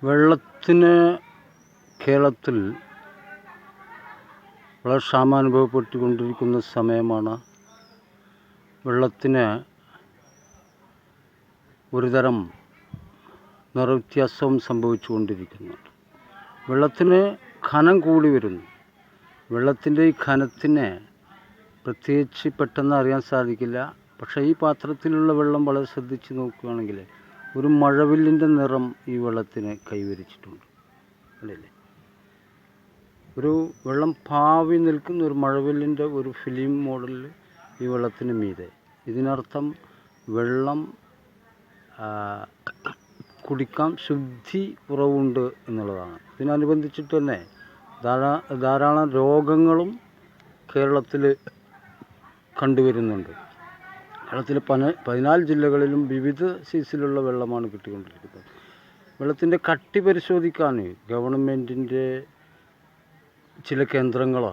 വെള്ളത്തിന് കേരളത്തിൽ വളരെ ക്ഷാമം അനുഭവപ്പെട്ടുകൊണ്ടിരിക്കുന്ന സമയമാണ്. വെള്ളത്തിന് ഒരുതരം നിറവ്യത്യാസവും സംഭവിച്ചുകൊണ്ടിരിക്കുന്നുണ്ട്. വെള്ളത്തിന് ഘനം കൂടി വരുന്നു. വെള്ളത്തിൻ്റെ ഈ ഘനത്തിനെ പ്രത്യേകിച്ച് പെട്ടെന്ന് അറിയാൻ സാധിക്കില്ല. പക്ഷേ ഈ പാത്രത്തിലുള്ള വെള്ളം വളരെ ശ്രദ്ധിച്ച് നോക്കുകയാണെങ്കിൽ ഒരു മഴവില്ലിൻ്റെ നിറം ഈ വെള്ളത്തിന് കൈവരിച്ചിട്ടുണ്ട്. അല്ലേ? ഒരു വെള്ളം പാവി നിൽക്കുന്ന ഒരു മഴവില്ലിൻ്റെ ഒരു ഫിലിം മോഡലിൽ ഈ വെള്ളത്തിന് മീതെ. ഇതിനർത്ഥം വെള്ളം കുടിക്കാൻ ശുദ്ധി കുറവുണ്ട് എന്നുള്ളതാണ്. ഇതിനനുബന്ധിച്ചിട്ട് തന്നെ ധാരാളം രോഗങ്ങളും കേരളത്തിൽ കണ്ടുവരുന്നുണ്ട്. കേരളത്തിലെ 14 ജില്ലകളിലും വിവിധ സൈസിലുള്ള വെള്ളമാണ് കിട്ടിക്കൊണ്ടിരിക്കുന്നത്. വെള്ളത്തിൻ്റെ കട്ടി പരിശോധിക്കാൻ ഗവൺമെൻറ്റിൻ്റെ ചില കേന്ദ്രങ്ങൾ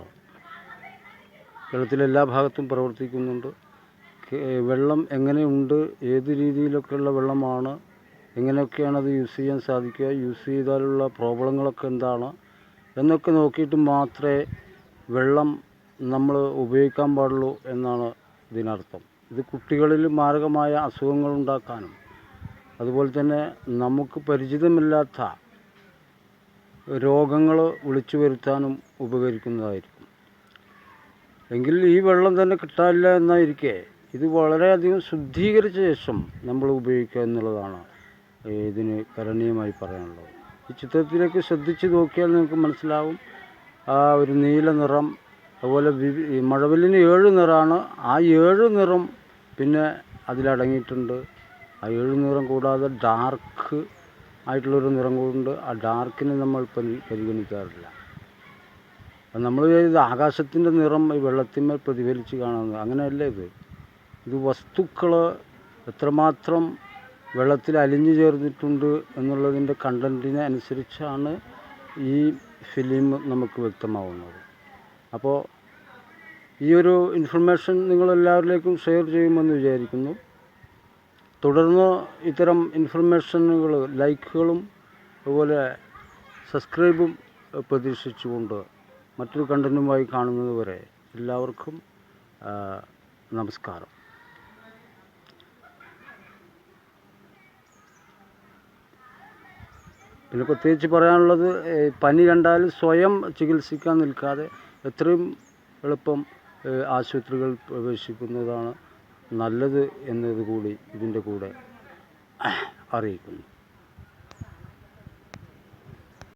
കേരളത്തിലെ എല്ലാ ഭാഗത്തും പ്രവർത്തിക്കുന്നുണ്ട്. വെള്ളം എങ്ങനെയുണ്ട്, ഏത് രീതിയിലൊക്കെയുള്ള വെള്ളമാണ്, എങ്ങനെയൊക്കെയാണ് അത് യൂസ് ചെയ്യാൻ സാധിക്കുക, യൂസ് ചെയ്താലുള്ള പ്രോബ്ലങ്ങളൊക്കെ എന്താണ് എന്നൊക്കെ നോക്കിയിട്ട് മാത്രമേ വെള്ളം നമ്മൾ ഉപയോഗിക്കാൻ പാടുള്ളൂ എന്നാണ് ഇതിനർത്ഥം. ഇത് കുട്ടികളിൽ മാരകമായ അസുഖങ്ങളുണ്ടാക്കാനും അതുപോലെ തന്നെ നമുക്ക് പരിചിതമില്ലാത്ത രോഗങ്ങൾ വിളിച്ചു വരുത്താനും ഉപകരിക്കുന്നതായിരിക്കും. എങ്കിൽ ഈ വെള്ളം തന്നെ കിട്ടാനില്ല എന്നായിരിക്കെ ഇത് വളരെയധികം ശുദ്ധീകരിച്ച ശേഷം നമ്മൾ ഉപയോഗിക്കുക എന്നുള്ളതാണ് ഇതിന് കരണീയമായി പറയാനുള്ളത്. ഈ ചിത്രത്തിലേക്ക് ശ്രദ്ധിച്ച് നോക്കിയാൽ നിങ്ങൾക്ക് മനസ്സിലാവും. ആ ഒരു നീല നിറം, അതുപോലെ മഴവില്ലിന് 7 നിറമാണ്. ആ 7 നിറം പിന്നെ അതിലടങ്ങിയിട്ടുണ്ട്. ആ 7 നിറം കൂടാതെ ഡാർക്ക് ആയിട്ടുള്ളൊരു നിറം കൂടുണ്ട്. ആ ഡാർക്കിനെ നമ്മൾ പരിഗണിക്കാറില്ല. നമ്മൾ ഇത് ആകാശത്തിൻ്റെ നിറം ഈ വെള്ളത്തിന്മേൽ പ്രതിഫലിച്ച് കാണുന്നത് അങ്ങനെയല്ല. ഇത് വസ്തുക്കൾ എത്രമാത്രം വെള്ളത്തിൽ അലിഞ്ഞു ചേർന്നിട്ടുണ്ട് എന്നുള്ളതിൻ്റെ കണ്ടൻറ്റിനെ അനുസരിച്ചാണ് ഈ ഫിലിം നമുക്ക് വ്യക്തമാവുന്നത്. അപ്പോൾ ഈ ഒരു ഇൻഫർമേഷൻ നിങ്ങളെല്ലാവരിലേക്കും ഷെയർ ചെയ്യുമെന്ന് വിചാരിക്കുന്നു. തുടർന്ന് ഇത്തരം ഇൻഫർമേഷനുകൾ ലൈക്കുകളും അതുപോലെ സബ്സ്ക്രൈബും പ്രതീക്ഷിച്ചുകൊണ്ട് മറ്റൊരു കണ്ടൻറ്റുമായി കാണുന്നത് വരെ എല്ലാവർക്കും നമസ്കാരം. പിന്നെ പ്രത്യേകിച്ച് പറയാനുള്ളത്, പനി കണ്ടാൽ സ്വയം ചികിത്സിക്കാൻ നിൽക്കാതെ എത്രയും എളുപ്പം ആശുപത്രികൾ പ്രവേശിക്കുന്നതാണ് നല്ലത് എന്നതുകൂടി ഇതിൻ്റെ കൂടെ അറിയിക്കുന്നു.